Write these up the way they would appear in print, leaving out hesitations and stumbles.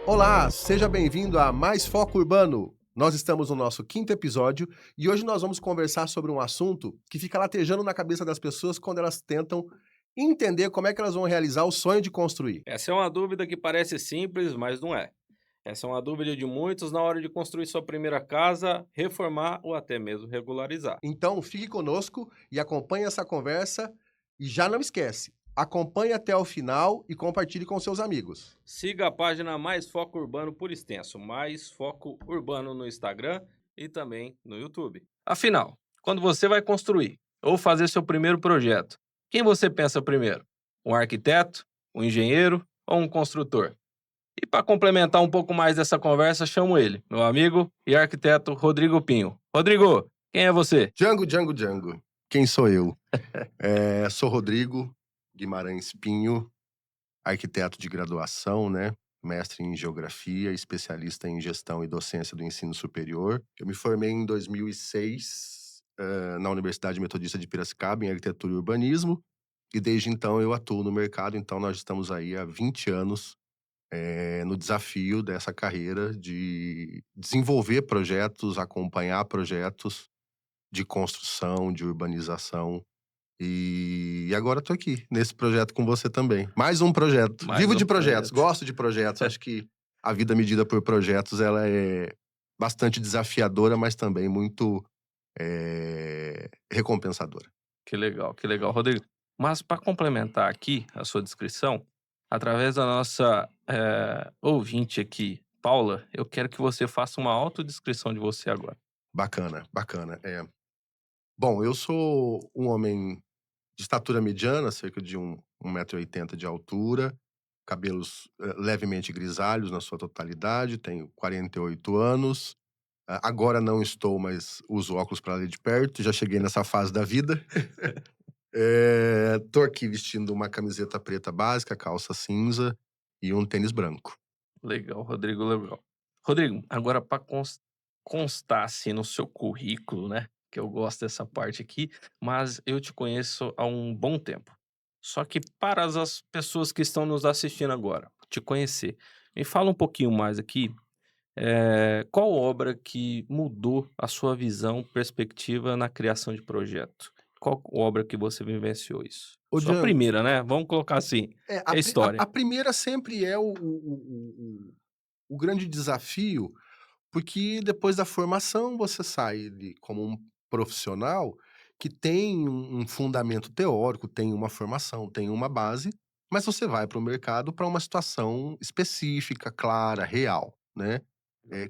Olá, seja bem-vindo a Mais Foco Urbano. Nós estamos no nosso quinto episódio e hoje nós vamos conversar sobre um assunto que fica latejando na cabeça das pessoas quando elas tentam entender como é que elas vão realizar o sonho de construir. Essa é uma dúvida que parece simples, mas não é. Essa é uma dúvida de muitos na hora de construir sua primeira casa, reformar ou até mesmo regularizar. Então, fique conosco e acompanhe essa conversa e já não esquece, acompanhe até o final e compartilhe com seus amigos. Siga a página Mais Foco Urbano por extenso, Mais Foco Urbano no Instagram e também no YouTube. Afinal, quando você vai construir ou fazer seu primeiro projeto, quem você pensa primeiro? Um arquiteto, um engenheiro ou um construtor? E para complementar um pouco mais dessa conversa, chamo ele, meu amigo e arquiteto Rodrigo Pinho. Rodrigo, quem é você? Django. Quem sou eu? Sou Rodrigo Guimarães Pinho, arquiteto de graduação, né? Mestre em geografia, especialista em gestão e docência do ensino superior. Eu me formei em 2006, na Universidade Metodista de Piracicaba, em arquitetura e urbanismo. E desde então eu atuo no mercado, então nós estamos aí há 20 anos no desafio dessa carreira de desenvolver projetos, acompanhar projetos de construção, de urbanização e agora tô aqui, nesse projeto com você também. Mais um projeto. Mais Vivo um de projetos, projeto. gosto de projetos. Acho que a vida medida por projetos, ela é bastante desafiadora, mas também muito recompensadora. Que legal, Rodrigo. Mas para complementar aqui a sua descrição, através da nossa ouvinte aqui, Paula, eu quero que você faça uma autodescrição de você agora. Bacana. Bom, eu sou um homem de estatura mediana, cerca de 1,80 m de altura, cabelos levemente grisalhos na sua totalidade, tenho 48 anos. Agora não estou, mas uso óculos para ler de perto, já cheguei nessa fase da vida. Tô aqui vestindo uma camiseta preta básica, calça cinza e um tênis branco. Legal, Rodrigo, legal. Rodrigo, agora para constar assim no seu currículo, né? Que eu gosto dessa parte aqui, mas eu te conheço há um bom tempo. Só que para as pessoas que estão nos assistindo agora, te conhecer, me fala um pouquinho mais aqui, qual obra que mudou a sua visão, perspectiva na criação de projeto? Qual obra que você vivenciou isso? Ô Sua Django, primeira, né? Vamos colocar assim, é a história. primeira sempre é o grande desafio, porque depois da formação você sai como um profissional que tem um fundamento teórico, tem uma formação, tem uma base, mas você vai para o mercado para uma situação específica, clara, real, né?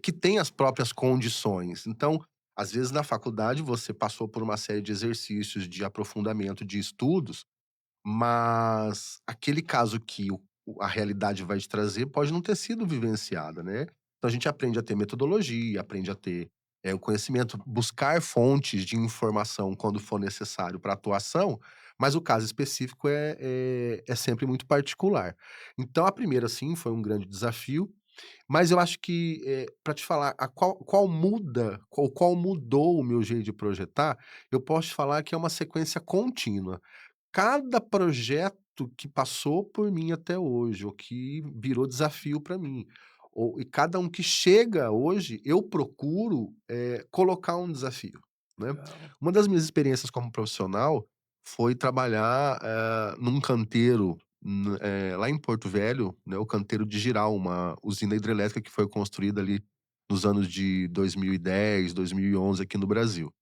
Que tem as próprias condições. Então, às vezes na faculdade você passou por uma série de exercícios de aprofundamento de estudos, mas aquele caso que a realidade vai te trazer pode não ter sido vivenciada, né. Então a gente aprende a ter metodologia, aprende a ter, o conhecimento, buscar fontes de informação quando for necessário para atuação, mas o caso específico é sempre muito particular. Então a primeira, sim, foi um grande desafio, mas eu acho que, pra te falar a qual mudou o meu jeito de projetar, eu posso te falar que é uma sequência contínua. Cada projeto que passou por mim até hoje, ou que virou desafio para mim, e cada um que chega hoje, eu procuro, colocar um desafio, né. Legal. Uma das minhas experiências como profissional foi trabalhar, num canteiro, lá em Porto Velho, né, o canteiro de Jirau, uma usina hidrelétrica que foi construída ali nos anos de 2010, 2011 aqui no Brasil.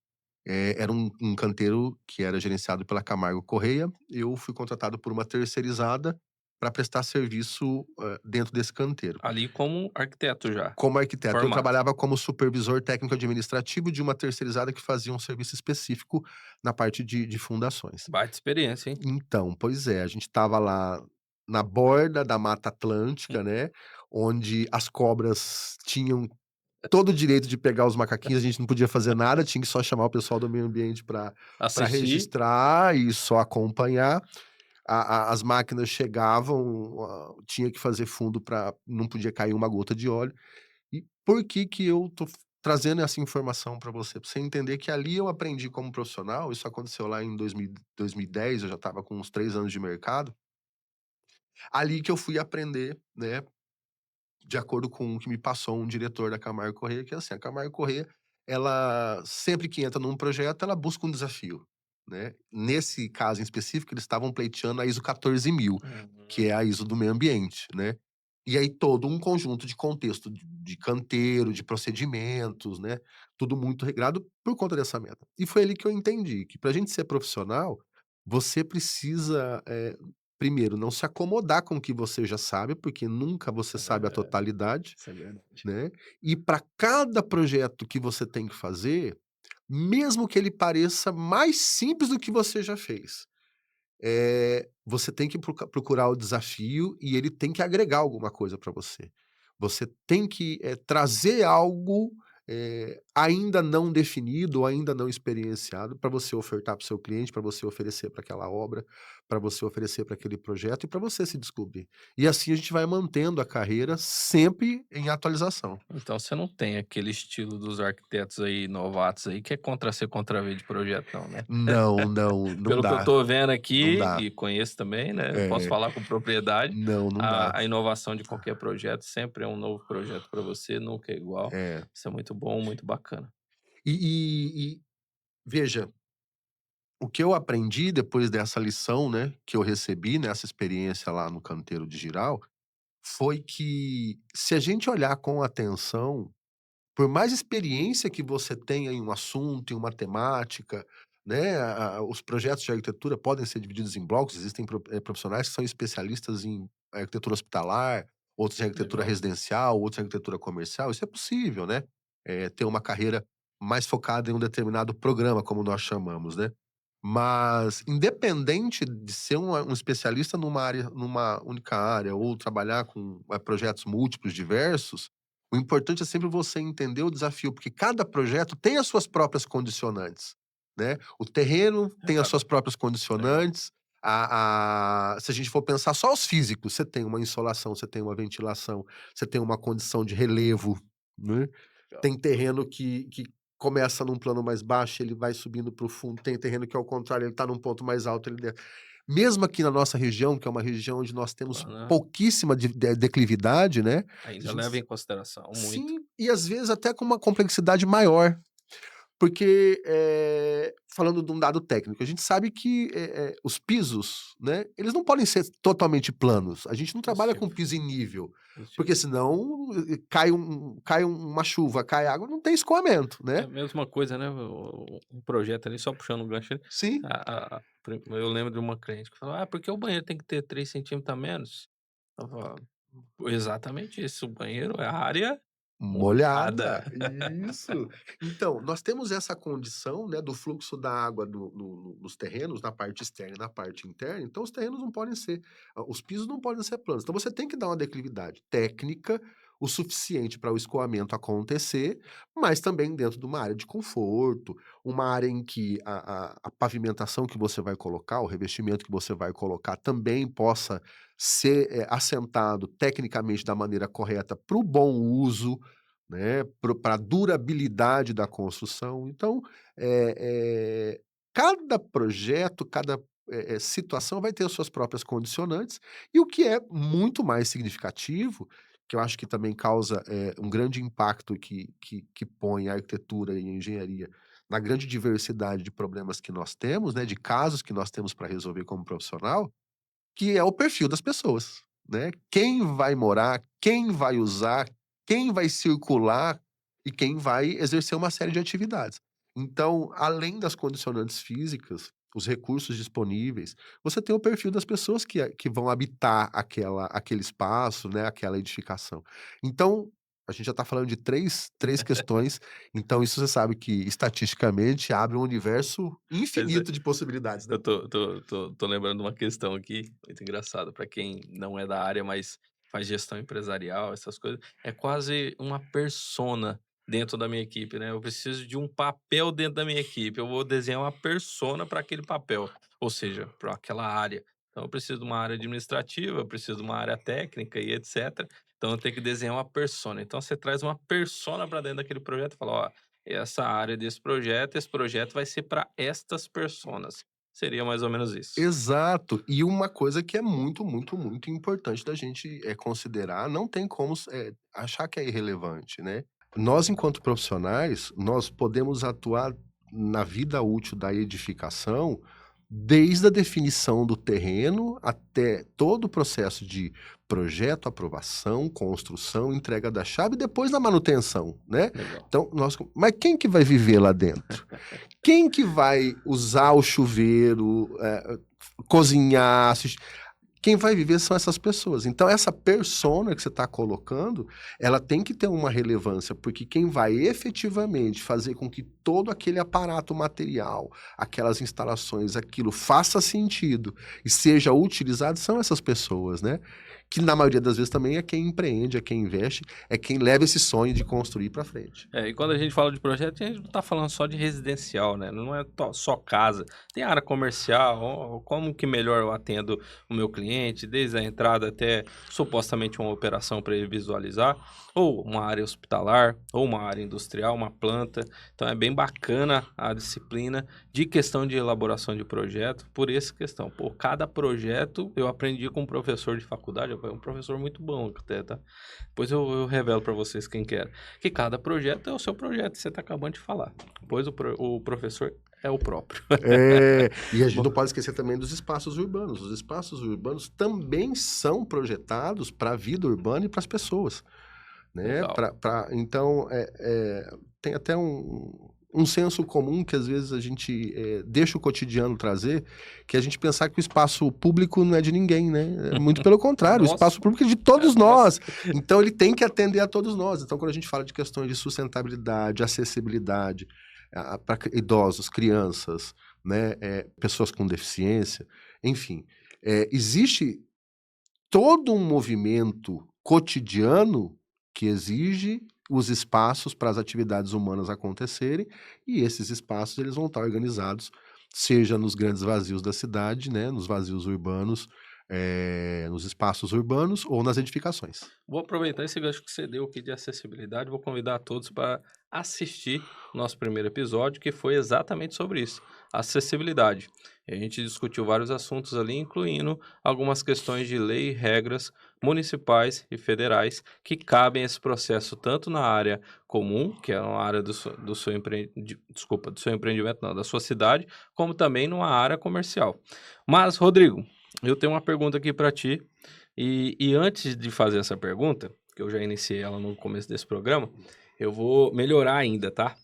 Era um canteiro que era gerenciado pela Camargo Correia. Eu fui contratado por uma terceirizada para prestar serviço, dentro desse canteiro. Ali como arquiteto já, Como arquiteto, eu formado. trabalhava como supervisor técnico administrativo de uma terceirizada que fazia um serviço específico na parte de fundações. Baita experiência, hein. Então, pois é, a gente estava lá na borda da Mata Atlântica, né, onde as cobras tinham todo o direito de pegar os macaquinhos, a gente não podia fazer nada, tinha que só chamar o pessoal do meio ambiente para Assistir, registrar e só acompanhar. As máquinas chegavam, tinha que fazer fundo, para não podia cair uma gota de óleo. E por que que eu tô trazendo essa informação para você? Pra você entender que ali eu aprendi como profissional, isso aconteceu lá em 2010, eu já estava com uns 3 anos de mercado, ali que eu fui aprender, né, de acordo com o que me passou um diretor da Camargo Corrêa, que é assim, a Camargo Corrêa, ela sempre que entra num projeto, ela busca um desafio, né. Nesse caso em específico, eles estavam pleiteando a ISO 14000, que Uhum. é a ISO do meio ambiente, né. E aí todo um conjunto de contexto de canteiro, de procedimentos, né, tudo muito regrado por conta dessa meta. E foi ali que eu entendi que pra gente ser profissional, você precisa, primeiro, não se acomodar com o que você já sabe, porque nunca você sabe a É, totalidade, isso é verdade. né, e para cada projeto que você tem que fazer, mesmo que ele pareça mais simples do que você já fez, você tem que procurar o desafio e ele tem que agregar alguma coisa para você. Você tem que, trazer algo, ainda não definido ou ainda não experienciado para você ofertar para o seu cliente, para você oferecer para aquela obra, para você oferecer para aquele projeto e para você se descobrir. E assim a gente vai mantendo a carreira sempre em atualização. Então você não tem aquele estilo dos arquitetos aí novatos aí que é contra C, contra V de projeto não, né? Não, não, não Pelo que eu dá, tô vendo não aqui, dá. e conheço também, né, posso É, falar com propriedade, não, não dá. a inovação de qualquer projeto sempre é um novo projeto para você, nunca é igual. É. Isso é muito bom, muito bacana. E veja, o que eu aprendi depois dessa lição, né, que eu recebi nessa experiência lá no canteiro de Giral, foi que se a gente olhar com atenção, por mais experiência que você tenha em um assunto, em uma temática, né, os projetos de arquitetura podem ser divididos em blocos, existem profissionais que são especialistas em arquitetura hospitalar, outros em arquitetura Legal. residencial, outros em arquitetura comercial, isso é possível, né, ter uma carreira mais focada em um determinado programa, como nós chamamos, né. Mas, independente de ser um especialista numa área numa única área ou trabalhar com, projetos múltiplos, diversos, o importante é sempre você entender o desafio, porque cada projeto tem as suas próprias condicionantes, né. O terreno tem as suas Exato. próprias Legal, condicionantes, se a gente for pensar só os físicos, você tem uma insolação, você tem uma ventilação, você tem uma condição de relevo, né. legal. Tem terreno que começa num plano mais baixo, ele vai subindo para o fundo, tem terreno que ao contrário, ele está num ponto mais alto, ele mesmo aqui na nossa região, que é uma região onde nós temos Bacana. pouquíssima declividade, né, a Ainda gente leva em consideração muito. sim, e às vezes até com uma complexidade maior. Porque, falando de um dado técnico, a gente sabe que, os pisos, né, eles não podem ser totalmente planos. A gente não trabalha Positivo, com piso em nível, positivo. porque senão, cai uma chuva, cai água, não tem escoamento, É né. a mesma coisa, né, um projeto ali, só puxando o gancho ali, Sim, eu lembro de uma cliente que falou: "Ah, porque o banheiro tem que ter 3 centímetros a menos?" Eu falava: "Exatamente isso, o banheiro é a área molhada." molhada, isso. Então, nós temos essa condição, né, do fluxo da água nos terrenos, na parte externa e na parte interna, então os terrenos não podem ser os pisos não podem ser planos. Então você tem que dar uma declividade técnica o suficiente para o escoamento acontecer, mas também dentro de uma área de conforto, uma área em que a pavimentação que você vai colocar, o revestimento que você vai colocar também possa ser, assentado tecnicamente da maneira correta para o bom uso, né, para a durabilidade da construção. Então, cada projeto, cada, situação vai ter as suas próprias condicionantes, e o que é muito mais significativo, que eu acho que também causa, um grande impacto que põe a arquitetura e a engenharia na grande diversidade de problemas que nós temos, né, de casos que nós temos para resolver como profissional, que é o perfil das pessoas, né. Quem vai morar, quem vai usar, quem vai circular e quem vai exercer uma série de atividades. Então, além das condicionantes físicas, os recursos disponíveis, você tem o perfil das pessoas que vão habitar aquele espaço, né, aquela edificação. Então, a gente já está falando de três questões, então isso você sabe que estatisticamente abre um universo Mas é infinito de possibilidades, né. eu tô lembrando de uma questão aqui, muito engraçada, para quem não é da área, mas faz gestão empresarial, essas coisas, é quase uma persona dentro da minha equipe, né, eu preciso de um papel dentro da minha equipe, eu vou desenhar uma persona para aquele papel, ou seja, para aquela área. Então eu preciso de uma área administrativa, eu preciso de uma área técnica e etcétera, então eu tenho que desenhar uma persona. Então você traz uma persona para dentro daquele projeto e fala: "Ó, essa área desse projeto, esse projeto vai ser para estas personas. Seria mais ou menos isso. Exato. E uma coisa que é muito, muito, muito importante da gente, considerar, não tem como achar que é irrelevante, né. Nós, enquanto profissionais, nós podemos atuar na vida útil da edificação, desde a definição do terreno até todo o processo de projeto, aprovação, construção, entrega da chave e depois da manutenção, né. Legal. Então mas quem que vai viver lá dentro? Quem que vai usar o chuveiro, cozinhar, quem vai viver são essas pessoas. Então essa persona que você está colocando, ela tem que ter uma relevância, porque quem vai efetivamente fazer com que todo aquele aparato material, aquelas instalações, aquilo faça sentido e seja utilizado são essas pessoas, né. Que na maioria das vezes também é quem empreende, é quem investe, é quem leva esse sonho de construir para frente. E quando a gente fala de projeto, a gente não tá falando só de residencial, né, não é só casa, tem área comercial, como que melhor eu atendo o meu cliente, desde a entrada até supostamente uma operação para ele visualizar, ou uma área hospitalar, ou uma área industrial, uma planta. Então é bem bacana a disciplina de questão de elaboração de projeto, por essa questão. Pô, cada projeto eu aprendi com um professor de faculdade, é um professor muito bom até, tá? Depois eu revelo para vocês quem que era. Que cada projeto é o seu projeto, você está acabando de falar. Pois o professor é o próprio. E a gente Bom, não pode esquecer também dos espaços urbanos. Os espaços urbanos também são projetados para a vida urbana e para as pessoas, né? legal. Então, tem até um senso comum que às vezes a gente deixa o cotidiano trazer, que é a gente pensar que o espaço público não é de ninguém, né? Muito pelo contrário, o Nossa, espaço público é de todos nossa. nós. Então, ele tem que atender a todos nós. Então, quando a gente fala de questões de sustentabilidade, acessibilidade, para idosos, crianças, né, pessoas com deficiência, enfim, existe todo um movimento cotidiano que exige os espaços para as atividades humanas acontecerem, e esses espaços eles vão estar organizados, seja nos grandes vazios da cidade, né, nos vazios urbanos, nos espaços urbanos ou nas edificações. Vou aproveitar esse gancho que você deu aqui de acessibilidade, vou convidar a todos para assistir o nosso primeiro episódio, que foi exatamente sobre isso, acessibilidade. E a gente discutiu vários assuntos ali, incluindo algumas questões de lei e regras municipais e federais que cabem a esse processo tanto na área comum, que é uma área do seu desculpa, do seu empreendimento, não, da sua cidade, como também numa área comercial. Mas, Rodrigo, eu tenho uma pergunta aqui para ti, e antes de fazer essa pergunta, que eu já iniciei ela no começo desse programa, eu vou melhorar ainda, tá?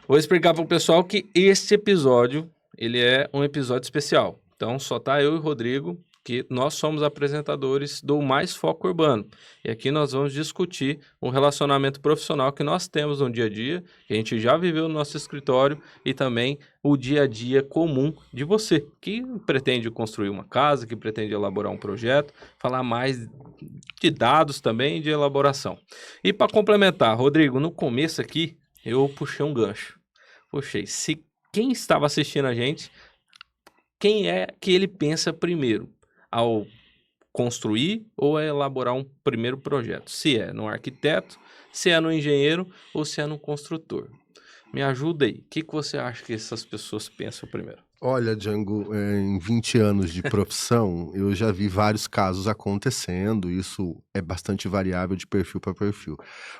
Vou explicar para o pessoal que este episódio, ele é um episódio especial. Então, só tá eu e o Rodrigo, que nós somos apresentadores do Mais Foco Urbano. E aqui nós vamos discutir o relacionamento profissional que nós temos no dia a dia, que a gente já viveu no nosso escritório, e também o dia a dia comum de você, que pretende construir uma casa, que pretende elaborar um projeto, falar mais de dados também e de elaboração. E para complementar, Rodrigo, no começo aqui, eu puxei um gancho. Puxei. Se quem estava assistindo a gente, quem é que ele pensa primeiro ao construir ou a elaborar um primeiro projeto? Se é no arquiteto, se é no engenheiro ou se é no construtor. Me ajuda aí. O que você acha que essas pessoas pensam primeiro? Olha, Django, em 20 anos de profissão, eu já vi vários casos acontecendo, isso é bastante variável de perfil para perfil.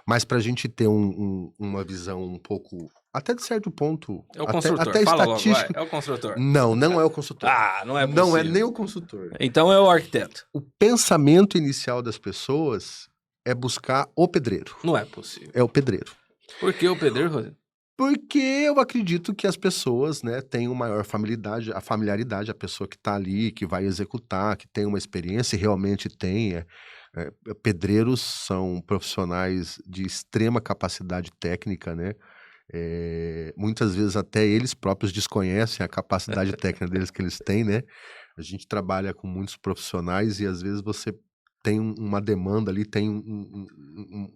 Mas para a gente ter uma visão um pouco, até de certo ponto, É o construtor. até Fala logo, vai. estatístico, É o construtor. não é o consultor. Ah, não é Não é possível. nem o consultor. Então é o arquiteto. O pensamento inicial das pessoas é buscar o pedreiro. Não é possível. É o pedreiro. Por que o pedreiro, Rodrigo? Porque eu acredito que as pessoas, né, têm uma maior familiaridade, a pessoa que está ali, que vai executar, que tem uma experiência e realmente tem. Pedreiros são profissionais de extrema capacidade técnica, né? Muitas vezes até eles próprios desconhecem a capacidade técnica deles que eles têm, né? A gente trabalha com muitos profissionais e às vezes você tem uma demanda ali, tem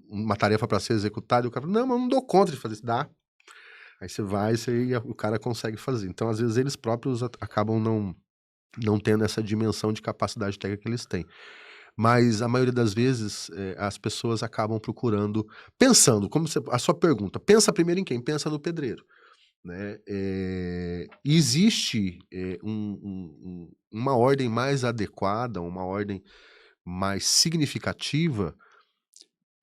uma tarefa para ser executada e o cara fala, não, mas eu não dou conta de fazer isso. Dá. Aí você vai, o cara consegue fazer. Então, às vezes, eles próprios acabam não tendo essa dimensão de capacidade técnica que eles têm. Mas, a maioria das vezes, as pessoas acabam procurando, pensando, a sua pergunta, pensa primeiro em quem? Pensa no pedreiro. né, existe, uma ordem mais adequada, uma ordem mais significativa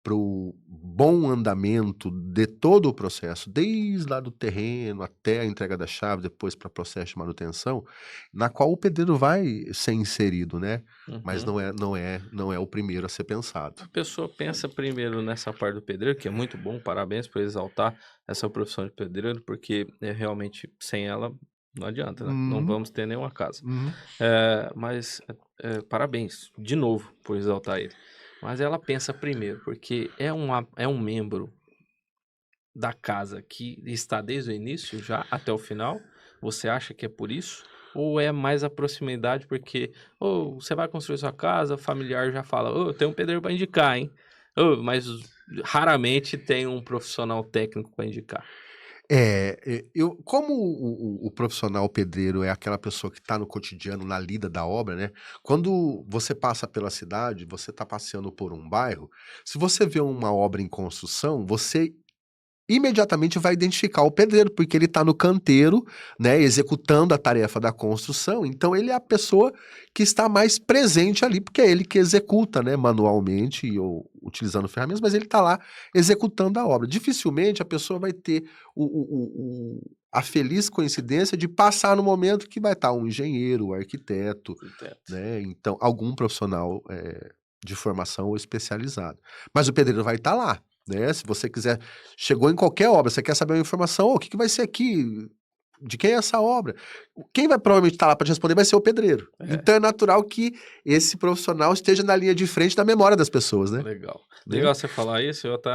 para o bom andamento de todo o processo, desde lá do terreno até a entrega da chave, depois para processo de manutenção, na qual o pedreiro vai ser inserido, né, mas Uhum. não é o primeiro a ser pensado. A pessoa pensa primeiro nessa parte do pedreiro, que é muito bom, parabéns por exaltar essa profissão de pedreiro, porque, realmente sem ela não adianta, né, não Uhum, vamos ter nenhuma casa. uhum. Mas, parabéns de novo por exaltar ele. Mas ela pensa primeiro, porque é um membro da casa que está desde o início já até o final? Você acha que é por isso? Ou é mais a proximidade porque, ô, você vai construir sua casa, o familiar já fala: "Ô, tem um pedreiro para indicar, hein". Ô, mas raramente tem um profissional técnico para indicar. Eu como o profissional pedreiro é aquela pessoa que está no cotidiano, na lida da obra, né, quando você passa pela cidade, você está passeando por um bairro, se você vê uma obra em construção, você imediatamente vai identificar o pedreiro, porque ele está no canteiro, né, executando a tarefa da construção, então ele é a pessoa que está mais presente ali, porque é ele que executa, né, manualmente ou utilizando ferramentas, mas ele está lá executando a obra. Dificilmente a pessoa vai ter a feliz coincidência de passar no momento que vai estar um engenheiro, um arquiteto, Arquiteto. né, então algum profissional, de formação ou especializado. Mas o pedreiro vai estar lá, né, se você quiser chegou em qualquer obra, você quer saber uma informação: "Ô, o que que vai ser aqui? De quem é essa obra?". Quem vai provavelmente estar lá para te responder vai ser o pedreiro. É. Então é natural que esse profissional esteja na linha de frente da memória das pessoas, né, Legal. né. Legal você falar isso, eu até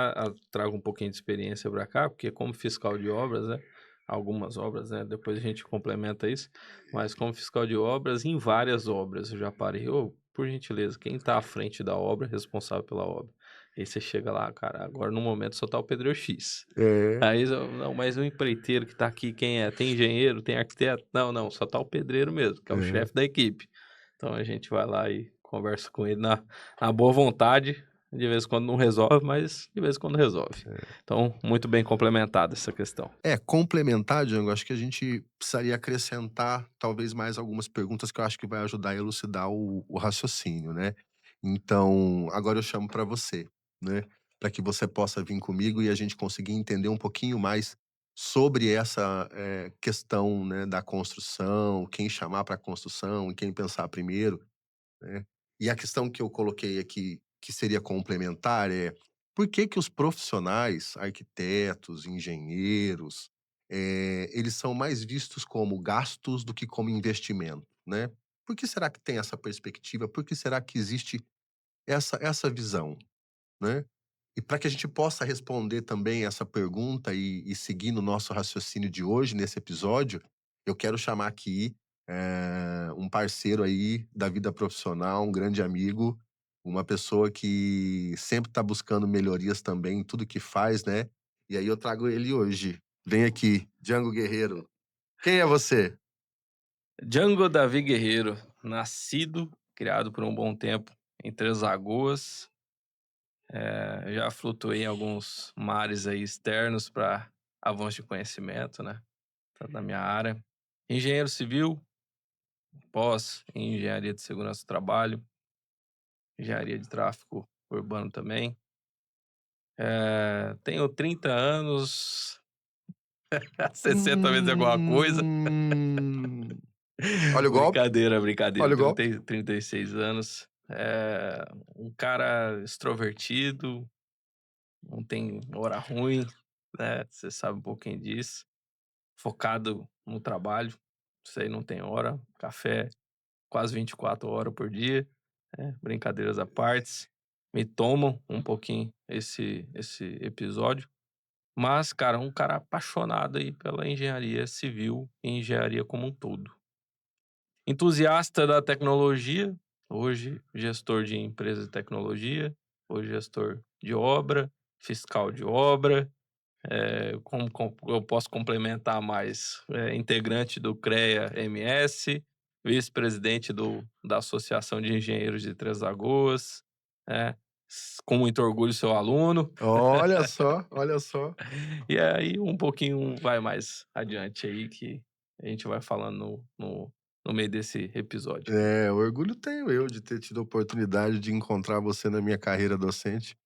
trago um pouquinho de experiência para cá, porque como fiscal de obras, né, algumas obras, né, depois a gente complementa isso, mas como fiscal de obras, em várias obras eu já parei: "Ô, por gentileza, quem está à frente da obra, responsável pela obra?". Aí você chega lá: "Cara, agora no momento só tá o pedreiro X". É, Aí eu: "Não, mas o empreiteiro que tá aqui quem é? Tem engenheiro, tem arquiteto?". "Não, não, só tá o pedreiro mesmo, que é o é. chefe da equipe". Então a gente vai lá e conversa com ele na boa vontade, de vez em quando não resolve, mas de vez em quando resolve. Então, muito bem complementada essa questão. Complementar, Django, acho que a gente precisaria acrescentar talvez mais algumas perguntas que eu acho que vai ajudar a elucidar o raciocínio, né. Então, agora eu chamo para você, né, para que você possa vir comigo e a gente conseguir entender um pouquinho mais sobre essa, questão, né, da construção, quem chamar para a construção e quem pensar primeiro, né. E a questão que eu coloquei aqui, que seria complementar, é: por que que os profissionais, arquitetos, engenheiros, eles são mais vistos como gastos do que como investimento, né? Por que será que tem essa perspectiva? Por que será que existe essa visão, né? E para que a gente possa responder também essa pergunta e seguir no nosso raciocínio de hoje, nesse episódio, eu quero chamar aqui, um parceiro aí da vida profissional, um grande amigo, uma pessoa que sempre está buscando melhorias também em tudo que faz, né. E aí eu trago ele hoje. Vem aqui, Django Guerreiro. Quem é você? Django Davi Guerreiro, nascido, criado por um bom tempo em Três Lagoas, já flutuei em alguns mares aí externos para avanço de conhecimento, né, tá na minha área. Engenheiro civil, pós em engenharia de segurança do trabalho, engenharia de tráfego urbano também. Tenho 30 anos, 60 vezes alguma coisa. Hum. Olha o golpe, Brincadeira, brincadeira. olha o Tenho golpe. 36 anos. Um cara extrovertido, não tem hora ruim, né, você sabe um pouquinho disso. Focado no trabalho, isso aí não tem hora. Café quase 24 horas por dia, né, brincadeiras à partes. Me tomam um pouquinho esse episódio. Mas, cara, um cara apaixonado aí pela engenharia civil e engenharia como um todo. Entusiasta da tecnologia, hoje gestor de empresa de tecnologia, hoje gestor de obra, fiscal de obra, como eu posso complementar mais? Integrante do CREA-MS, vice-presidente da Associação de Engenheiros de Três Lagoas, né, com muito orgulho seu aluno, Olha só, olha só. e aí um pouquinho vai mais adiante aí que a gente vai falando no meio desse episódio. É, orgulho tenho eu de ter tido a oportunidade de encontrar você na minha carreira docente,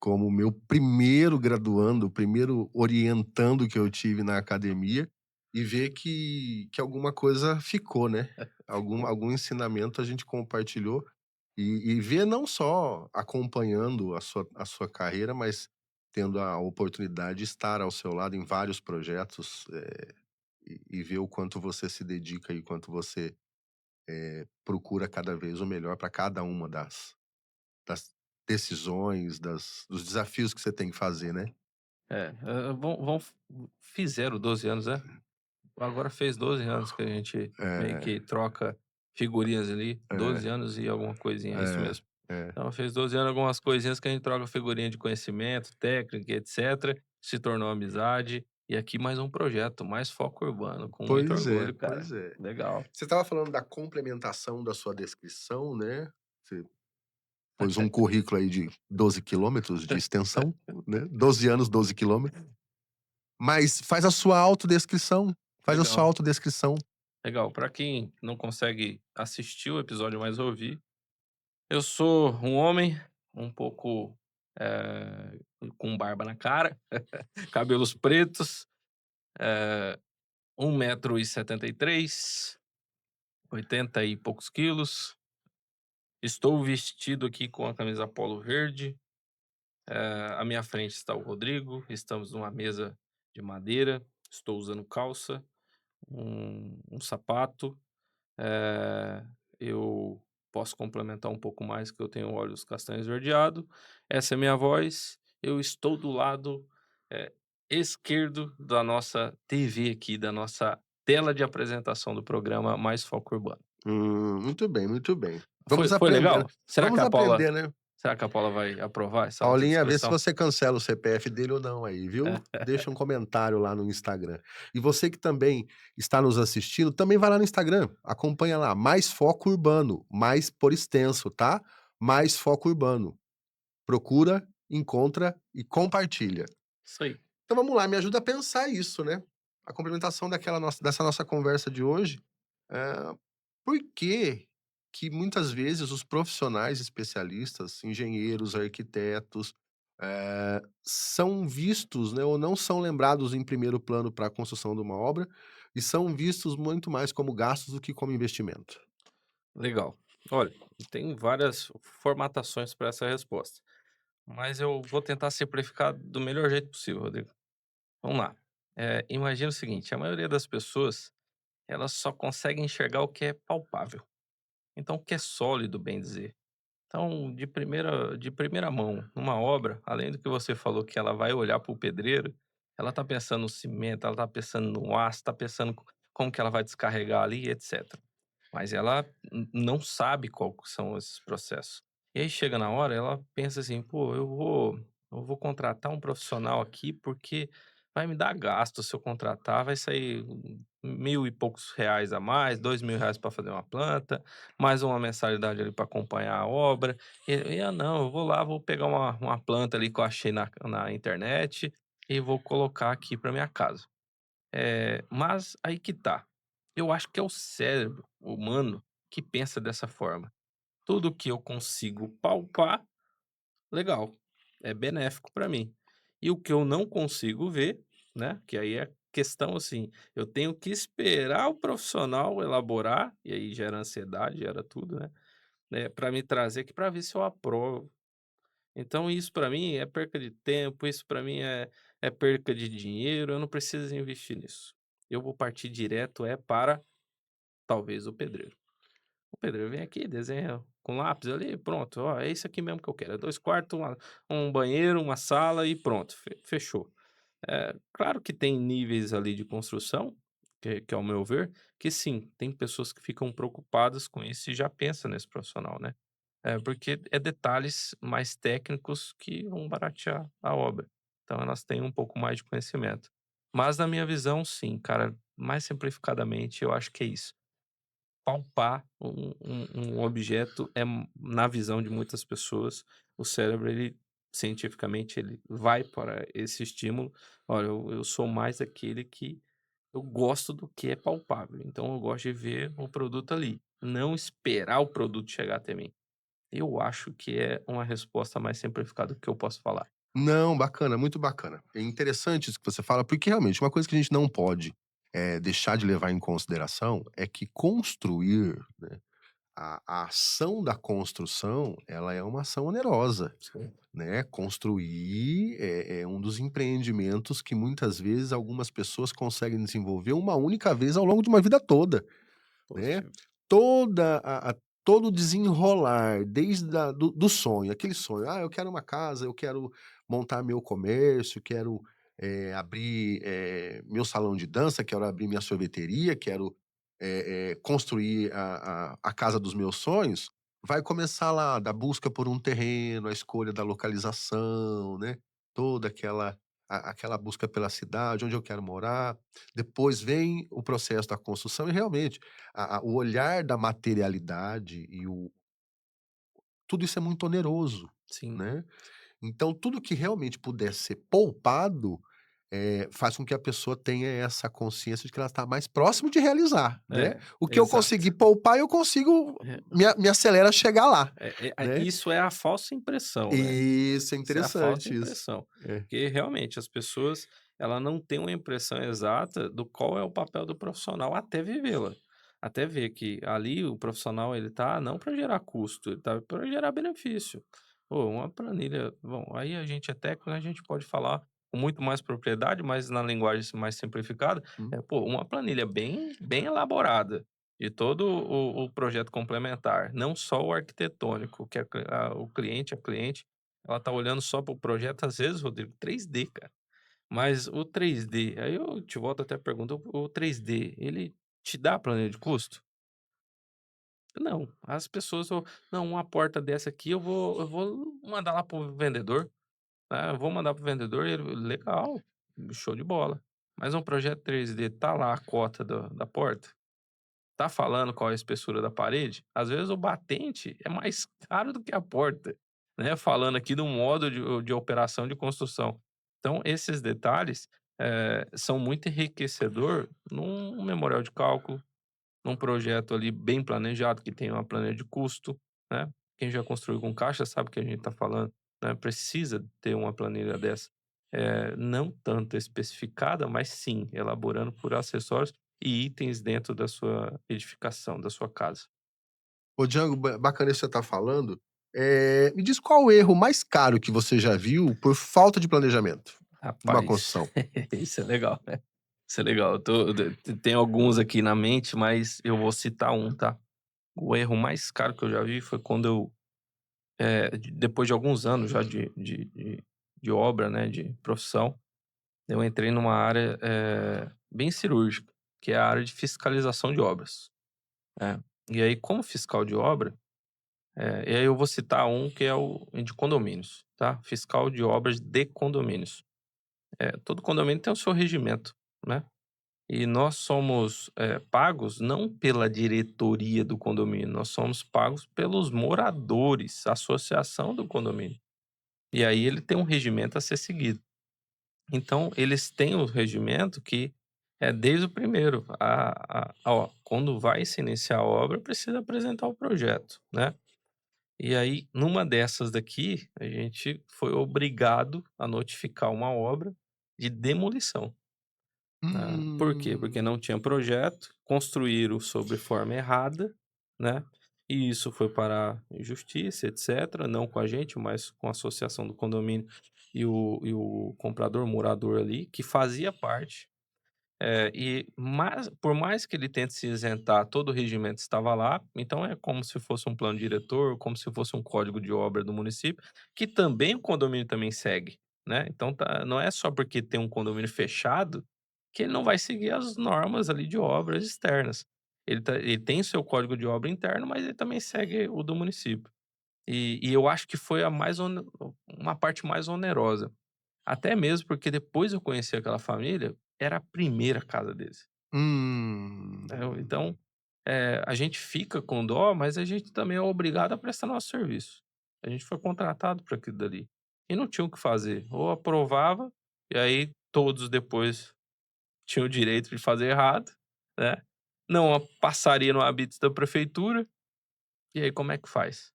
como o meu primeiro graduando, o primeiro orientando que eu tive na academia, e ver que alguma coisa ficou, né. Algum ensinamento a gente compartilhou, e ver não só acompanhando a sua carreira, mas tendo a oportunidade de estar ao seu lado em vários projetos, e ver o quanto você se dedica e o quanto você procura cada vez o melhor para cada uma das decisões, dos desafios que você tem que fazer, né. É, vão fizeram 12 anos, né? Agora fez 12 anos que a gente meio É, que troca figurinhas ali, 12 é, anos e alguma coisinha, é isso é, mesmo. é. Então fez 12 anos, algumas coisinhas que a gente troca figurinha de conhecimento, técnica, etc. Se tornou amizade. E aqui mais um projeto, mais foco urbano, com muito Pois é, orgulho, cara. pois é. Legal. Você estava falando da complementação da sua descrição, né, você pôs um currículo aí de 12 quilômetros de extensão, né, 12 anos, 12 quilômetros, mas faz a sua Legal, autodescrição. legal. Para quem não consegue assistir o episódio, mas ouvir, eu sou um homem um pouco eh, com barba na cara, cabelos pretos, 1,73 m, 80 e poucos quilos. Estou vestido aqui com a camisa polo verde. À minha frente está o Rodrigo. Estamos numa mesa de madeira. Estou usando calça, um sapato. Eh, eu posso complementar um pouco mais que eu tenho olhos castanhos esverdeado. Essa é a minha voz. Eu estou do lado, eh, esquerdo da nossa TV aqui, da nossa tela de apresentação do programa Mais Foco Urbano. Muito bem, muito bem. Foi Vamos foi aprender, né. legal? Vamos aprender, né. Será que a Paula vai aprovar essa Paulinha, vê se autodescrição? você cancela o CPF dele ou não aí, viu. Deixa um comentário lá no Instagram. E você que também está nos assistindo, também vai lá no Instagram, acompanha lá, Mais Foco Urbano, mais por extenso, tá. Mais Foco Urbano. Procura, encontra e compartilha. Isso aí. Então vamos lá, me ajuda a pensar isso, né. A complementação dessa nossa conversa de hoje, por que que muitas vezes os profissionais especialistas, engenheiros, arquitetos, são vistos, né, ou não são lembrados em primeiro plano para a construção de uma obra, e são vistos muito mais como gastos do que como investimento? Legal. Olha, tem várias formatações para essa resposta, mas eu vou tentar simplificar do melhor jeito possível, Rodrigo. Vamos lá. Imagina o seguinte, a maioria das pessoas, elas só conseguem enxergar o que é palpável. Então, o que é sólido, bem dizer. Então, de primeira mão, numa obra, além do que você falou que ela vai olhar para o pedreiro, ela está pensando no cimento, ela está pensando no aço, está pensando como que ela vai descarregar ali, etc. Mas ela não sabe qual que são esses processos. E aí chega na hora, ela pensa assim: "Pô, eu vou contratar um profissional aqui, porque vai me dar gasto se eu contratar, vai sair 1.000 e poucos reais a mais, 2.000 reais para fazer uma planta, mais uma mensalidade ali para acompanhar a obra. Não, eu vou lá, vou pegar uma planta ali que eu achei na internet e vou colocar aqui para minha casa". Mas aí que tá, eu acho que é o cérebro humano que pensa dessa forma. Tudo que eu consigo palpar, legal, é benéfico para mim. E o que eu não consigo ver, né, que aí é questão assim, eu tenho que esperar o profissional elaborar, e aí gera ansiedade, gera tudo, né, para me trazer aqui para ver se eu aprovo. Então isso para mim é perca de tempo, isso para mim é perca de dinheiro, eu não preciso investir nisso. Eu vou partir direto para talvez o pedreiro. O pedreiro vem aqui, desenha com lápis ali, pronto, ó, é isso aqui mesmo que eu quero, é 2 quartos, um banheiro, uma sala e pronto, fechou. Claro que tem níveis ali de construção, que ao meu ver, que sim, tem pessoas que ficam preocupadas com isso e já pensa nesse profissional, né. Porque é detalhes mais técnicos que vão baratear a obra. Então elas têm um pouco mais de conhecimento. Mas na minha visão, sim, cara, mais simplificadamente eu acho que é isso. Palpar um objeto na visão de muitas pessoas, o cérebro ele cientificamente ele vai para esse estímulo. Olha, eu sou mais aquele que eu gosto do que é palpável, então eu gosto de ver o produto ali, não esperar o produto chegar até mim. Eu acho que é uma resposta mais simplificada que eu posso falar. Não, bacana, muito bacana. É interessante isso que você fala, porque realmente uma coisa que a gente não pode, deixar de levar em consideração é que construir, né, a ação da construção, ela é uma ação onerosa, Sim. né. Construir é um dos empreendimentos que muitas vezes algumas pessoas conseguem desenvolver uma única vez ao longo de uma vida toda. Né, Positivo. toda a todo o desenrolar desde do sonho, aquele sonho: "Ah, eu quero uma casa, eu quero montar meu comércio, quero, abrir, meu salão de dança, quero abrir minha sorveteria, quero, construir a casa dos meus sonhos", vai começar lá da busca por um terreno, a escolha da localização, né, toda aquela busca pela cidade, onde eu quero morar. Depois vem o processo da construção e realmente o olhar da materialidade e o tudo isso é muito oneroso, Sim. né. Então tudo que realmente puder ser poupado, faz com que a pessoa tenha essa consciência de que ela está mais próximo de realizar, né. É, O que eu conseguir exato. poupar, eu consigo É, me acelera a chegar lá, né. isso é a falsa impressão, né. Isso, é Isso é a falsa interessante isso. impressão, É. porque realmente as pessoas, ela não têm uma impressão exata do qual é o papel do profissional até vivê-la. Até ver que ali o profissional ele tá não para gerar custo, ele tá para gerar benefício. Pô, uma planilha bom, aí a gente é técnico, né, a gente pode falar com muito mais propriedade, mas na linguagem mais simplificada, Hum. pô, uma planilha bem elaborada de todo o projeto complementar, não só o arquitetônico, que o cliente, a cliente ela tá olhando só para o projeto, às vezes, Rodrigo, 3D, cara. Mas o 3D, aí eu te volto até a pergunta, o 3D, ele te dá planilha de custo? Não, as pessoas vão: "Não, uma porta dessa aqui eu vou mandar lá para o vendedor, né, eu vou mandar para o vendedor, ele legal, show de bola". Mas um projeto 3D, tá lá a cota da porta? Tá falando qual é a espessura da parede? Às vezes o batente é mais caro do que a porta, né, falando aqui do modo de operação de construção. Então esses detalhes, são muito enriquecedor num memorial de cálculo, num projeto ali bem planejado, que tem uma planilha de custo, né. Quem já construiu com caixa sabe o que a gente está falando, né, precisa ter uma planilha dessa. Não tanto especificada, mas sim elaborando por acessórios e itens dentro da sua edificação, da sua casa. Ô Django, bacana isso que você tá falando. Me diz qual o erro mais caro que você já viu por falta de planejamento numa Rapaz, construção? isso é legal, né. Isso é legal. Eu tô tenho alguns aqui na mente, mas eu vou citar um, tá. O erro mais caro que eu já vi foi quando eu, depois de alguns anos já de obra, né, de profissão, eu entrei numa área, bem cirúrgica, que é a área de fiscalização de obras, né. E aí como fiscal de obra, e aí eu vou citar um que é o de condomínios, tá, fiscal de obras de condomínios. Todo condomínio tem o seu regimento, né. E nós somos, pagos não pela diretoria do condomínio, nós somos pagos pelos moradores, a associação do condomínio. E aí ele tem um regimento a ser seguido. Então eles têm o regimento que é desde o primeiro, ó, quando vai se iniciar a obra precisa apresentar o projeto, né. E aí numa dessas daqui, a gente foi obrigado a notificar uma obra de demolição. Ah, por quê? Porque Hum. não tinha projeto, construíram sobre forma errada, né, e isso foi parar em justiça, etcétera, não com a gente, mas com a associação do condomínio e o comprador, morador ali, que fazia parte, por mais que ele tente se isentar, todo o regimento estava lá, então é como se fosse um plano diretor, como se fosse um código de obra do município, que também o condomínio também segue, né. Então não é só porque tem um condomínio fechado, que ele não vai seguir as normas ali de obras externas. Ele tem seu código de obra interno, mas ele também segue o do município. E eu acho que foi a mais uma parte mais onerosa. Até mesmo porque depois eu conheci aquela família, era a primeira casa deles, entendeu. Hum. Então, a gente fica com dó, mas a gente também é obrigado a prestar nosso serviço. A gente foi contratado para aquilo dali. E não tinha o que fazer, ou aprovava, e aí todos depois tinham o direito de fazer errado, né, não passaria no habites da prefeitura, e aí como é que faz?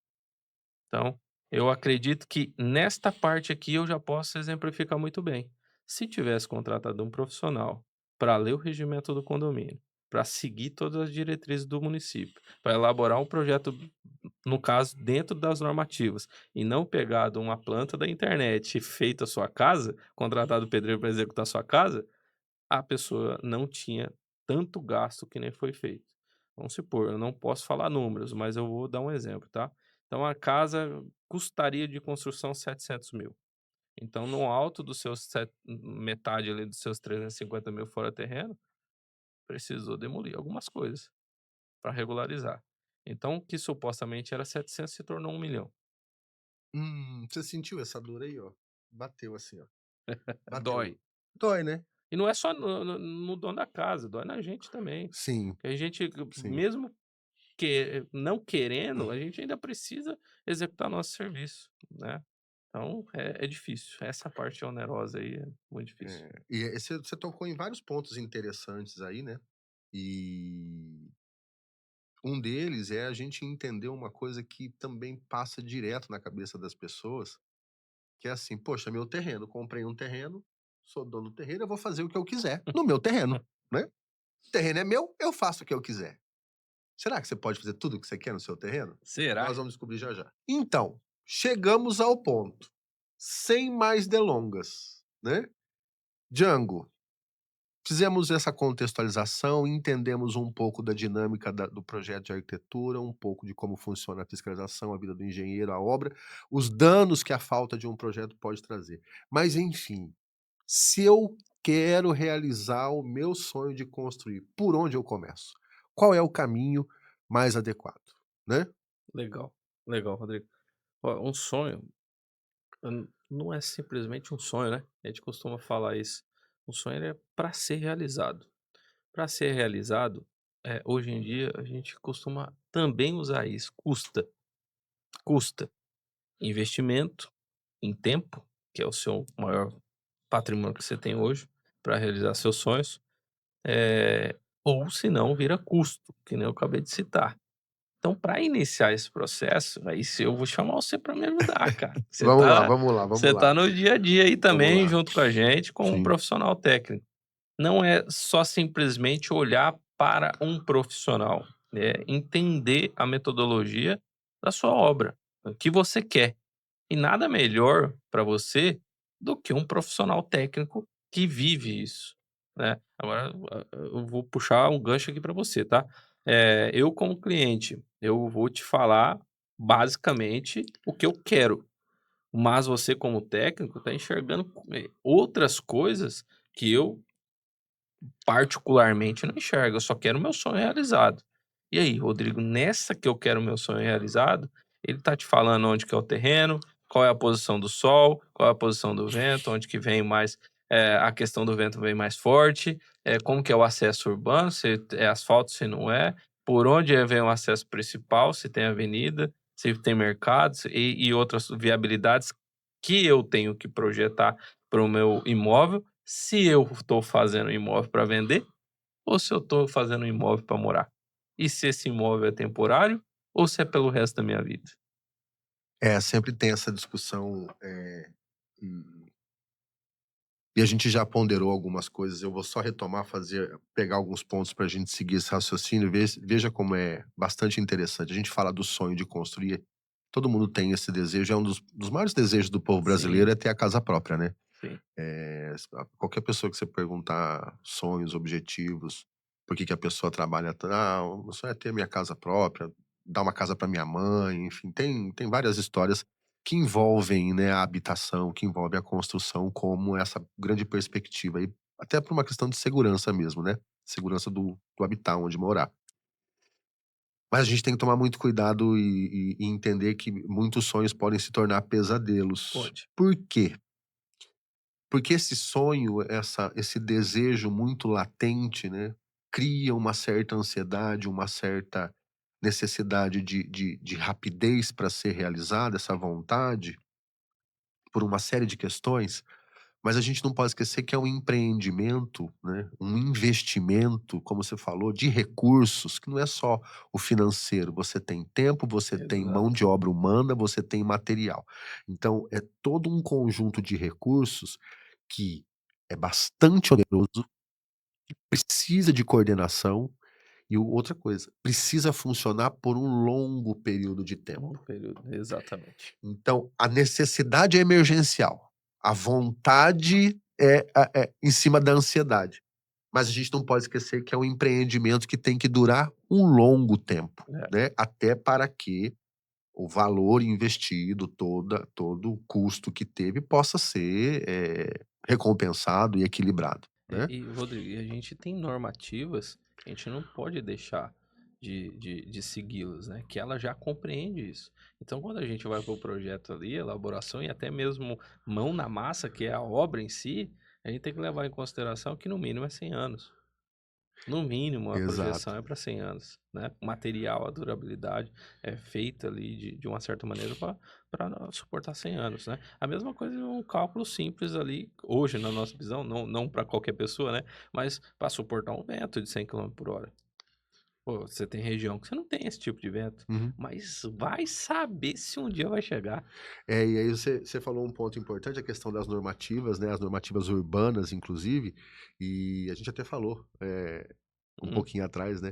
Então, eu acredito que nesta parte aqui eu já posso exemplificar muito bem. Se tivesse contratado um profissional para ler o regimento do condomínio, para seguir todas as diretrizes do município, para elaborar um projeto, no caso, dentro das normativas, e não pegado uma planta da internet e feito a sua casa, contratado o pedreiro para executar a sua casa, a pessoa não tinha tanto gasto que nem foi feito. Vamos supor, eu não posso falar números, mas eu vou dar um exemplo, tá? Então a casa custaria de construção 700.000. Então no alto dos seus metade ali dos seus 350.000 fora terreno, precisou demolir algumas coisas para regularizar. Então o que supostamente era 700 se tornou 1.000.000. Você sentiu essa dor aí, ó? Bateu assim, ó. Bateu. Dói. Dói, né? E não é só no dono da casa, dói na gente também. Sim, Que a gente, sim. mesmo que não querendo, a gente ainda precisa executar nosso serviço, né. Então é difícil, essa parte onerosa aí é muito difícil. E você tocou em vários pontos interessantes aí, né? E um deles é a gente entender uma coisa que também passa direto na cabeça das pessoas, que é assim: "Poxa, meu terreno, comprei um terreno, sou dono do terreno, eu vou fazer o que eu quiser no meu terreno, né? O terreno é meu, eu faço o que eu quiser". Será que você pode fazer tudo o que você quer no seu terreno? Será? Nós vamos descobrir já já. Então, chegamos ao ponto, sem mais delongas, né? Django, fizemos essa contextualização, entendemos um pouco da dinâmica do projeto de arquitetura, um pouco de como funciona a fiscalização, a vida do engenheiro, a obra, os danos que a falta de um projeto pode trazer. Mas, enfim, se eu quero realizar o meu sonho de construir, por onde eu começo? Qual é o caminho mais adequado, né? Legal, legal, Rodrigo. Ó, um sonho, não é simplesmente um sonho, né, a gente costuma falar isso. Um sonho ele é para ser realizado. Para ser realizado, hoje em dia a gente costuma também usar isso, custa investimento em tempo, que é o seu maior patrimônio que você tem hoje, para realizar seus sonhos, ou se não vira custo, que nem eu acabei de citar. Então para iniciar esse processo, aí se eu vou chamar você para me ajudar, cara. Vamos lá, vamos lá, vamos Você lá, tá no dia a dia aí vamos também lá. junto com a gente como um Sim. profissional técnico. Não é só simplesmente olhar para um profissional, é entender a metodologia da sua obra, o que você quer. E nada melhor para você do que um profissional técnico que vive isso, né. Agora, eu vou puxar um gancho aqui para você, tá. Eu como cliente, eu vou te falar basicamente o que eu quero, mas você como técnico está enxergando outras coisas que eu particularmente não enxergo, eu só quero o meu sonho realizado. E aí, Rodrigo, nessa que eu quero o meu sonho realizado, ele tá te falando onde que é o terreno, qual é a posição do sol, qual é a posição do vento, onde que vem mais, a questão do vento vem mais forte, como que é o acesso urbano, se é asfalto, se não é, por onde vem o acesso principal, se tem avenida, se tem mercados e outras viabilidades que eu tenho que projetar para o meu imóvel, se eu estou fazendo um imóvel para vender ou se eu estou fazendo um imóvel para morar. E se esse imóvel é temporário ou se é pelo resto da minha vida. É, sempre tem essa discussão, e a gente já ponderou algumas coisas, eu vou só retomar, pegar alguns pontos para a gente seguir esse raciocínio, veja como é bastante interessante. A gente fala do sonho de construir, todo mundo tem esse desejo, é um dos maiores desejos do povo brasileiro Sim, é ter a casa própria, né. sim. Qualquer pessoa que você perguntar sonhos, objetivos, por que que a pessoa trabalha o sonho é ter minha casa própria, dar uma casa para minha mãe", enfim, tem várias histórias que envolvem, né, a habitação, que envolve a construção como essa grande perspectiva aí, até por uma questão de segurança mesmo, né, segurança do habitar, onde morar. Mas a gente tem que tomar muito cuidado e entender que muitos sonhos podem se tornar pesadelos. Pode. Por quê? Porque esse sonho, esse desejo muito latente, né, cria uma certa ansiedade, uma certa necessidade de rapidez para ser realizada, essa vontade, por uma série de questões, mas a gente não pode esquecer que é um empreendimento, né, um investimento, como você falou, de recursos, que não é só o financeiro, você tem tempo, você tem mão de Exato. obra humana, você tem material. Então é todo um conjunto de recursos que é bastante oneroso, precisa de coordenação e outra coisa, precisa funcionar por um longo período de Um tempo. período exatamente. Então, a necessidade é emergencial, a vontade é em cima da ansiedade. Mas a gente não pode esquecer que é um empreendimento que tem que durar um longo tempo, É. né, até para que o valor investido, todo o custo que teve possa ser, recompensado e equilibrado, É, né. e Rodrigo, e a gente tem normativas que a gente não pode deixar de segui-las, né? Que ela já compreende isso. Então, quando a gente vai para o projeto ali, elaboração e até mesmo mão na massa, que é a obra em si, a gente tem que levar em consideração que no mínimo é 100 anos. No mínimo, a Exato. projeção é para 100 anos, né? O material, a durabilidade é feita ali de uma certa maneira para suportar 100 anos, né? A mesma coisa em um cálculo simples ali, hoje, na nossa visão, não para qualquer pessoa, né? Mas para suportar um vento de 100 km por hora. Pô, você tem região que você não tem esse tipo de vento, Uhum. mas vai saber se um dia vai chegar. E aí você falou um ponto importante, a questão das normativas, né, as normativas urbanas inclusive, e a gente até falou, um Hum, pouquinho atrás, né.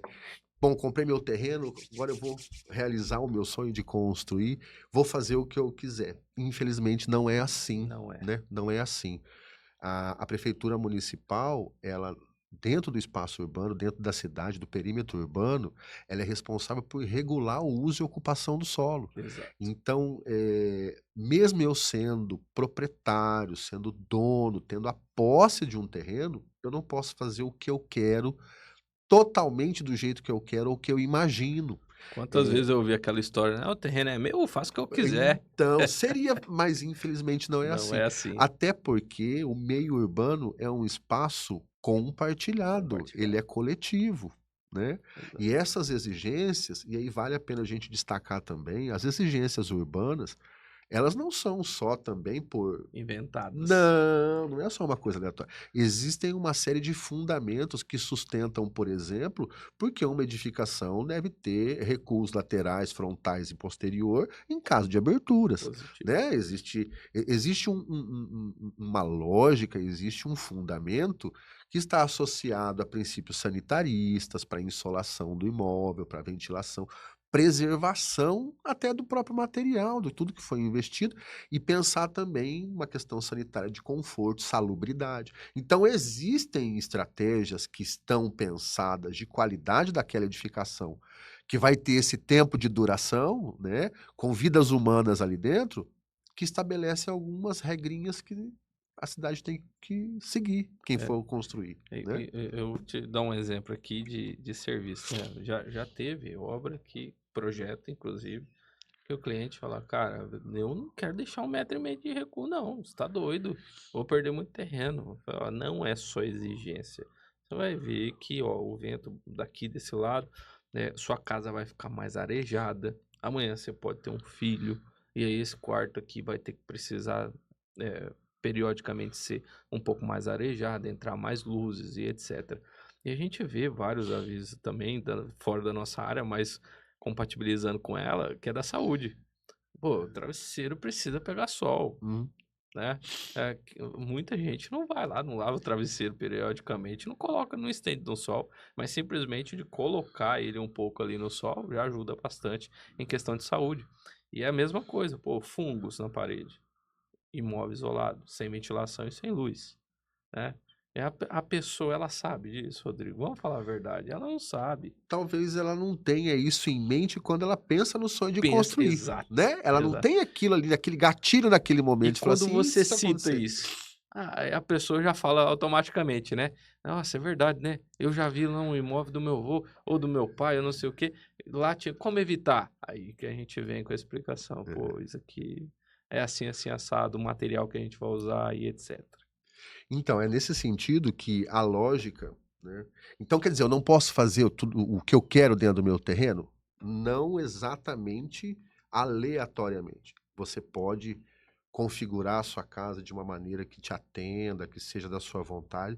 Bom, comprei meu terreno, agora eu vou realizar o meu sonho de construir, vou fazer o que eu quiser. Infelizmente não é assim, não é. né, não é assim. A prefeitura municipal, ela dentro do espaço urbano, dentro da cidade, do perímetro urbano, ela é responsável por regular o uso e ocupação do solo. Exato. Então, mesmo eu sendo proprietário, sendo dono, tendo a posse de um terreno, eu não posso fazer o que eu quero, totalmente do jeito que eu quero ou que eu imagino. Quantas Eh vezes eu ouvi aquela história, né? "Ah, o terreno é meu, eu faço o que eu quiser." então, seria, mas infelizmente não é Não assim. é assim. Até porque o meio urbano é um espaço compartilhado, ele Compartilhado. é coletivo, né. E Exato. essas exigências, e aí vale a pena a gente destacar também, as exigências urbanas, elas não são só também por Inventadas. não, não é só uma coisa aleatória. Existem uma série de fundamentos que sustentam, por exemplo, porque uma edificação deve ter recuos laterais, frontais e posterior em caso de aberturas, Positivo. né. Existe uma lógica, existe um fundamento que está associado a princípios sanitaristas, para insolação do imóvel, para ventilação, preservação até do próprio material, de tudo que foi investido, e pensar também uma questão sanitária de conforto, salubridade. Então existem estratégias que estão pensadas de qualidade daquela edificação, que vai ter esse tempo de duração, né, com vidas humanas ali dentro, que estabelece algumas regrinhas que a cidade tem que seguir, quem É, for construir, né. eu vou te dar um exemplo aqui de serviço, né? Já teve obra que projeto, inclusive, que o cliente fala, cara, eu não quero deixar 1,5 m de recuo, não. Você tá doido? Vou perder muito terreno. Eu falo, "Ah, não é só exigência. Você vai ver que, ó, o vento daqui desse lado, né, sua casa vai ficar mais arejada. Amanhã você pode ter um filho, e aí esse quarto aqui vai ter que precisar, periodicamente ser um pouco mais arejado, entrar mais luzes e etc." E a gente vê vários avisos também fora da nossa área, mas compatibilizando com ela, que é da saúde. Pô, o travesseiro precisa pegar sol, Uhum. né? Muita gente não vai lá, não lava o travesseiro periodicamente, não coloca no estende no sol, mas simplesmente de colocar ele um pouco ali no sol já ajuda bastante em questão de saúde. E é a mesma coisa, pô, fungos na parede, imóvel isolado, sem ventilação e sem luz, né? A pessoa, ela sabe disso, Rodrigo. Vamos falar a verdade, ela não sabe. Talvez ela não tenha isso em mente quando ela pensa no sonho de Pensa, construir, exato, né. Ela não exato. tem aquilo ali, aquele gatilho naquele E momento de falar quando assim: "E você se isso cita acontecer?" isso, aí a pessoa já fala automaticamente, né? Nossa, é verdade, né? Eu já vi lá um imóvel do meu avô ou do meu pai, eu não sei o quê. Lá tinha como evitar. Aí que a gente vem com a explicação. Pô, isso aqui é assim, assim, assado, o material que a gente vai usar e etc. Então, é nesse sentido que a lógica, né, então quer dizer, eu não posso fazer tudo o que eu quero dentro do meu terreno? não exatamente aleatoriamente. Você pode configurar a sua casa de uma maneira que te atenda, que seja da sua vontade.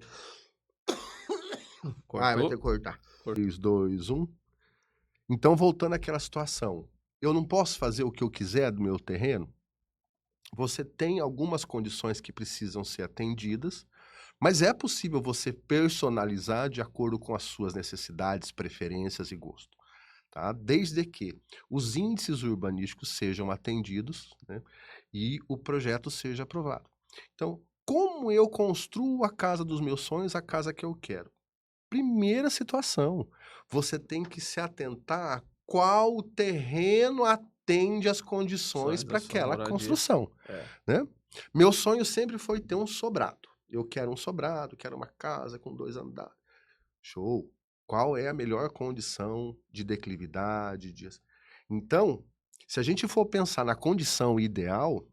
Ah, vai ter Cortou? que cortar. Cortou. 3, 2, 1. Então, voltando àquela situação, eu não posso fazer o que eu quiser do meu terreno? Você tem algumas condições que precisam ser atendidas, mas é possível você personalizar de acordo com as suas necessidades, preferências e gosto, tá? Desde que os índices urbanísticos sejam atendidos, né, e o projeto seja aprovado. Então, como eu construo a casa dos meus sonhos, a casa que eu quero? Primeira situação, você tem que se atentar a qual terreno atende às condições Sonhos da para sua aquela moradia. construção, É, né. Meu sonho sempre foi ter um sobrado. Eu quero um sobrado, quero uma casa com 2 andares. Show. Qual é a melhor condição de declividade, então, se a gente for pensar na condição ideal,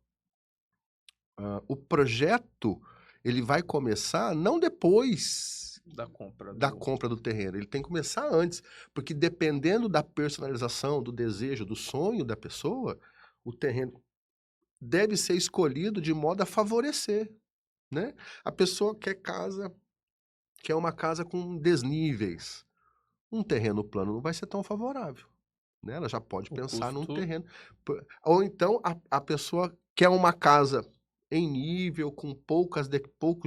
o projeto, ele vai começar não depois da compra da do compra do terreno, ele tem que começar antes, porque dependendo da personalização, do desejo, do sonho da pessoa, o terreno deve ser escolhido de modo a favorecer, né. A pessoa quer uma casa com desníveis, um terreno plano não vai ser tão favorável, né, ela já pode o pensar num custo. terreno ou então a pessoa quer uma casa em nível, com poucos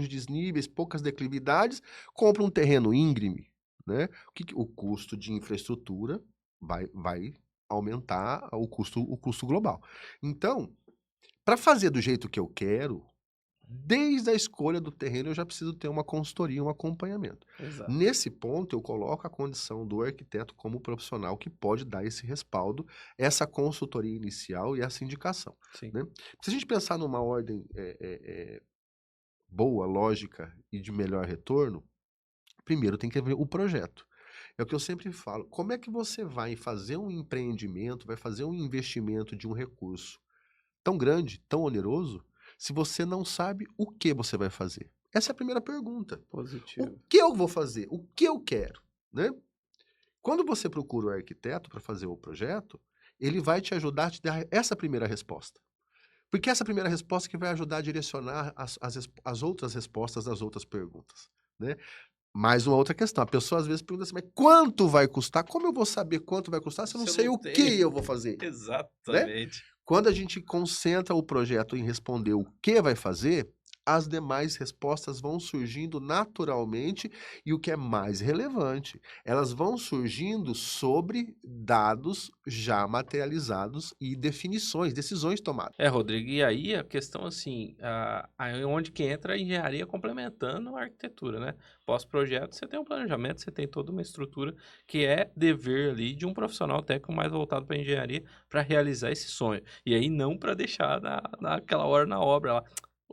desníveis, poucas declividades, compra um terreno íngreme, né. O custo de infraestrutura vai aumentar o custo global. Então, para fazer do jeito que eu quero, desde a escolha do terreno eu já preciso ter uma consultoria, um acompanhamento. Exato. Nesse ponto eu coloco a condição do arquiteto como profissional que pode dar esse respaldo, essa consultoria inicial e essa indicação, Sim. né. Se a gente pensar numa ordem, boa, lógica e de melhor retorno, primeiro tem que haver o projeto. É o que eu sempre falo, como é que você vai fazer um empreendimento, vai fazer um investimento de um recurso tão grande, tão oneroso, se você não sabe o que você vai fazer? Essa é a primeira pergunta. O Positivo. que eu vou fazer? O que eu quero, né? Quando você procura o arquiteto para fazer o projeto, ele vai te ajudar a te dar essa primeira resposta. Porque essa primeira resposta que vai ajudar a direcionar as outras respostas das outras perguntas, né? Mais uma outra questão, a pessoa às vezes pergunta assim: "Mas quanto vai custar?" Como eu vou saber quanto vai custar se eu não Você sei não o que tem. eu vou fazer, né? Exatamente. Quando a gente concentra o projeto em responder o que vai fazer, as demais respostas vão surgindo naturalmente e o que é mais relevante, elas vão surgindo sobre dados já materializados e definições, decisões tomadas. É, Rodrigo, e aí a questão assim, aí onde que entra a engenharia complementando a arquitetura, né? Pós-projeto, você tem um planejamento, você tem toda uma estrutura que é dever ali de um profissional técnico mais voltado para engenharia para realizar esse sonho. E aí não para deixar naquela hora na obra lá.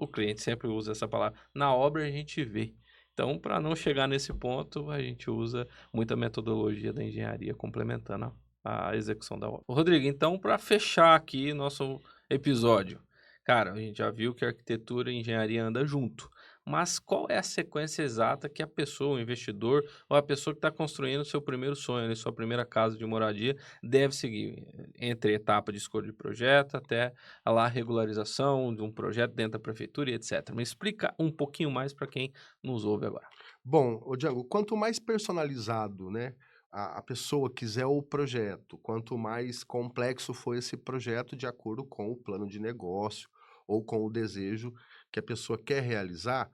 O cliente sempre usa essa palavra. Na obra a gente vê. Então, para não chegar nesse ponto, a gente usa muita metodologia da engenharia complementando a execução da obra. Ô, Rodrigo, então, para fechar aqui nosso episódio. Cara, a gente já viu que arquitetura e engenharia andam junto, mas qual é a sequência exata que a pessoa, o investidor ou a pessoa que está construindo o seu primeiro sonho, ali, sua primeira casa de moradia, deve seguir? Entre a etapa de escolha de projeto até a lá regularização de um projeto dentro da prefeitura e etc. Me explica um pouquinho mais para quem nos ouve agora. Bom, ô Django, quanto mais personalizado, né, a pessoa quiser o projeto, quanto mais complexo for esse projeto de acordo com o plano de negócio ou com o desejo que a pessoa quer realizar,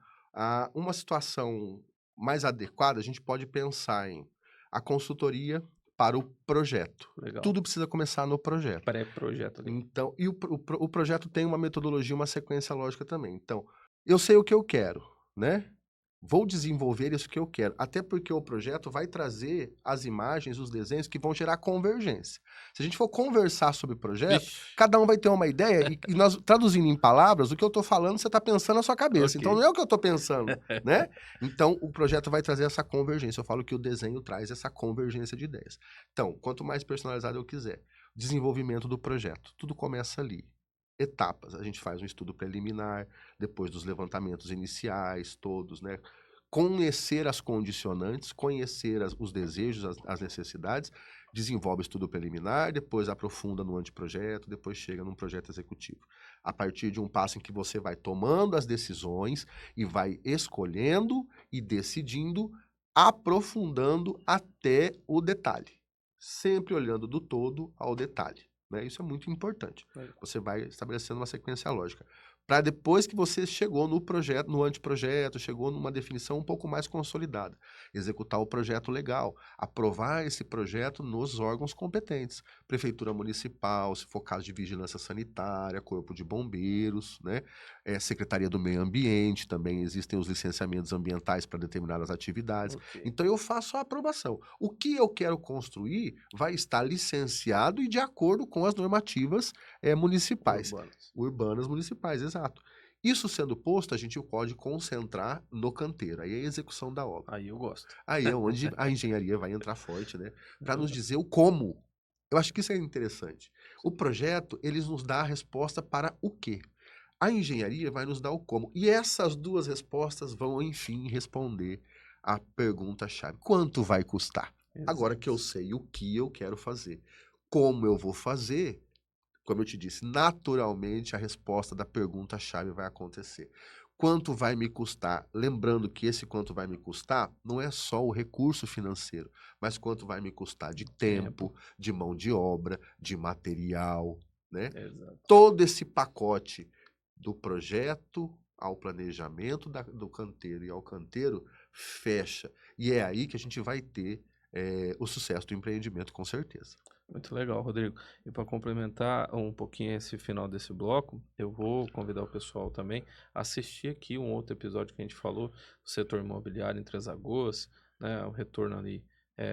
uma situação mais adequada, a gente pode pensar em a consultoria para o projeto. Legal. Tudo precisa começar no projeto. Pré-projeto ali. Então, e o projeto tem uma metodologia, uma sequência lógica também. Então, eu sei o que eu quero, né? Vou desenvolver isso que eu quero, até porque o projeto vai trazer as imagens, os desenhos que vão gerar convergência. Se a gente for conversar sobre o projeto, Vixe, cada um vai ter uma ideia e nós traduzindo em palavras, o que eu estou falando, você está pensando na sua cabeça. Então ok. não é o que eu estou pensando, né? Então o projeto vai trazer essa convergência. Eu falo que o desenho traz essa convergência de ideias. Então, quanto mais personalizado eu quiser, desenvolvimento do projeto, tudo começa ali. Etapas, a gente faz um estudo preliminar, depois dos levantamentos iniciais, todos, né? Conhecer as condicionantes, conhecer os desejos, as necessidades, desenvolve estudo preliminar, depois aprofunda no anteprojeto, depois chega num projeto executivo. A partir de um passo em que você vai tomando as decisões e vai escolhendo e decidindo, aprofundando até o detalhe. Sempre olhando do todo ao detalhe, né? Isso é muito importante. Você vai estabelecendo uma sequência lógica. Para depois que você chegou no projeto, no anteprojeto, chegou numa definição um pouco mais consolidada, executar o projeto legal, aprovar esse projeto nos órgãos competentes, prefeitura municipal, se for caso de vigilância sanitária, corpo de bombeiros, né? Secretaria do Meio Ambiente, também existem os licenciamentos ambientais para determinadas atividades. Ok. Então eu faço a aprovação. O que eu quero construir vai estar licenciado e de acordo com as normativas municipais. Urbanas municipais, exato. Isso sendo posto, a gente pode concentrar no canteiro. Aí é a execução da obra. Aí eu gosto. Aí é onde a engenharia vai entrar forte, né? Para nos dizer o como. Eu acho que isso é interessante. O projeto, eles nos dá a resposta para o quê? A engenharia vai nos dar o como. E essas duas respostas vão, enfim, responder a pergunta-chave. Quanto vai custar? Agora que eu sei o que eu quero fazer, como eu vou fazer, como eu te disse, naturalmente a resposta da pergunta-chave vai acontecer. Quanto vai me custar? Lembrando que esse quanto vai me custar não é só o recurso financeiro, mas quanto vai me custar de tempo, de mão de obra, de material, né? Exato. Todo esse pacote do projeto ao planejamento do canteiro e ao canteiro fecha. E é aí que a gente vai ter o sucesso do empreendimento, com certeza. Muito legal, Rodrigo. E para complementar um pouquinho esse final desse bloco, eu vou convidar o pessoal também a assistir aqui um outro episódio que a gente falou do setor imobiliário em Três Lagoas, né, o retorno ali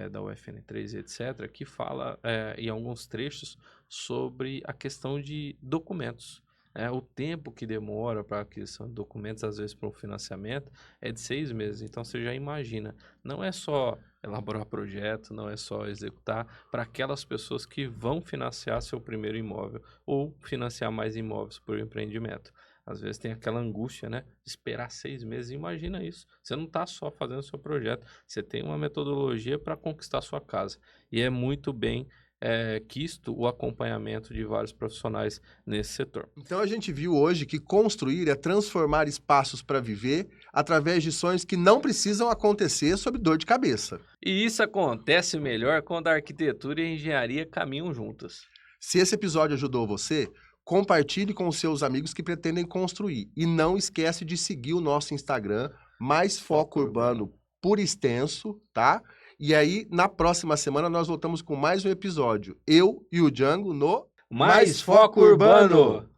da UFN3 e etc., que fala em alguns trechos sobre a questão de documentos. O tempo que demora para aquisição de documentos, às vezes para um financiamento, é de 6 meses. Então você já imagina, não é só elaborar projeto, não é só executar para aquelas pessoas que vão financiar seu primeiro imóvel ou financiar mais imóveis por empreendimento. Às vezes tem aquela angústia, né? Esperar 6 meses, imagina isso. Você não está só fazendo seu projeto, você tem uma metodologia para conquistar sua casa. E é muito bem quisto o acompanhamento de vários profissionais nesse setor. Então a gente viu hoje que construir é transformar espaços para viver através de sonhos que não precisam acontecer sob dor de cabeça. E isso acontece melhor quando a arquitetura e a engenharia caminham juntas. Se esse episódio ajudou você, compartilhe com seus amigos que pretendem construir. E não esquece de seguir o nosso Instagram, Mais Foco Urbano por extenso, tá? E aí, na próxima semana, nós voltamos com mais um episódio. Eu e o Django no Mais Foco Urbano!